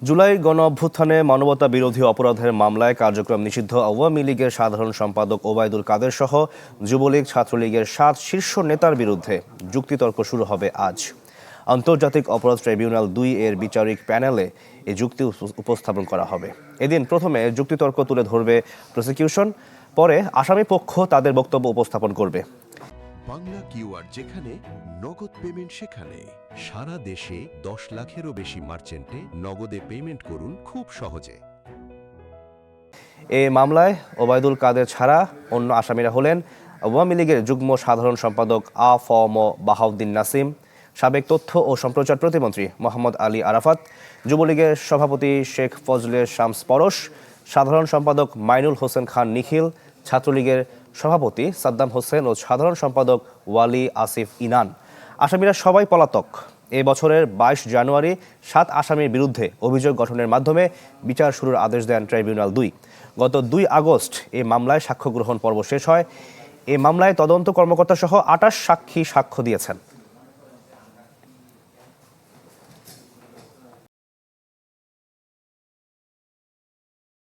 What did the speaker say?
জুলাই গণঅভ্যুত্থানে মানবতা বিরোধী অপরাধের মামলায় কার্যক্রম নিষিদ্ধ আওয়ামী লীগের সাধারণ সম্পাদক ওবায়দুল কাদের সহ যুবলীগ ছাত্রলীগের 7 শীর্ষ নেতার বিরুদ্ধে যুক্তিতর্ক শুরু হবে আজ। আন্তর্জাতিক অপরাধ ট্রাইব্যুনাল 2 এর বিচারিক প্যানেলে এই যুক্তি উপস্থাপন করা হবে। এদিন প্রথমে যুক্তিতর্ক তুলে ধরবে প্রসিকিউশন, পরে আসামি পক্ষ তাদের বক্তব্য উপস্থাপন করবে। বাংলা কিউআর যেখানে নগদ পেমেন্ট সেখানে সারা দেশে 10 লাখেরও বেশি মার্চেন্টে নগদে পেমেন্ট করুন খুব সহজে। এই মামলায় ওবায়দুল কাদের ছাড়া অন্য আসামিরা হলেন আওয়ামী লীগের যুগ্ম সাধারণ সম্পাদক আ.ফ.ম. বাহাউদ্দিন নাসিম, সাবেক তথ্য ও সম্প্রচার প্রতিমন্ত্রী মোহাম্মদ আলী আরাফাত, যুবলীগের সভাপতি শেখ ফজলে শামস পরশ, সাধারণ সম্পাদক মাইনুল হোসেন খান নিখিল, ছাত্রলীগের সভাপতি সাদ্দাম হোসেন ও সাধারণ সম্পাদক ওয়ালি আসিফ ইনান। আসামিরা সবাই পলাতক। এ বছরের 22 জানুয়ারি 7 আসামির বিরুদ্ধে অভিযোগ গঠনের মাধ্যমে বিচার শুরুর আদেশ দেন ট্রাইব্যুনাল 2। গত 2 আগস্ট এই মামলায় সাক্ষ্য গ্রহণ পর্ব শেষ হয়। এই মামলায় তদন্ত কর্মকর্তা সহ 28 সাক্ষী সাক্ষ্য দিয়েছেন।